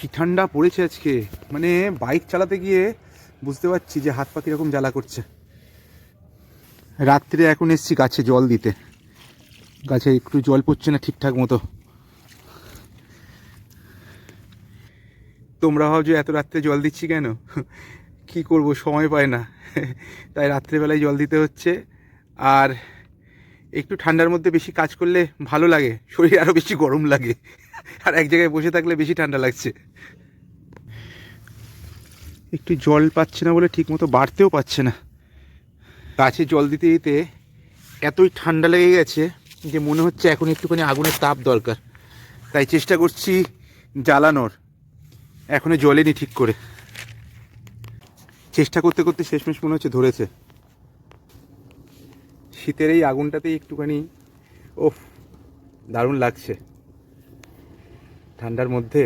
কি ঠান্ডা পড়েছে আজকে, মানে বাইক চালাতে গিয়ে বুঝতে পারছি যে হাত পা কীরকম জ্বালা করছে। রাত্রে এখন এসছি গাছে জল দিতে, গাছে একটু জল পড়ছে না ঠিকঠাক মতো। তোমরা ভাবছো এত রাত্রে জল দিচ্ছি কেন? কি করব, সময় পায় না, তাই রাত্রেবেলায় জল দিতে হচ্ছে। আর একটু ঠান্ডার মধ্যে বেশি কাজ করলে ভালো লাগে, শরীর আরও বেশি গরম লাগে, আর এক জায়গায় বসে থাকলে বেশি ঠান্ডা লাগছে। একটু জল পাচ্ছে না বলে ঠিক মতো বাড়তেও পারছে না। গাছে জল দিতে দিতে এতই ঠান্ডা লেগে গেছে যে মনে হচ্ছে এখন একটুখানি আগুনের তাপ দরকার, তাই চেষ্টা করছি জ্বালানোর। এখনো জ্বলেনি ঠিক করে, চেষ্টা করতে করতে শেষমেশ মনে হচ্ছে ধরেছে। শীতের এই আগুনটাতেই একটুখানি ওফ, দারুণ লাগছে ঠান্ডার মধ্যে।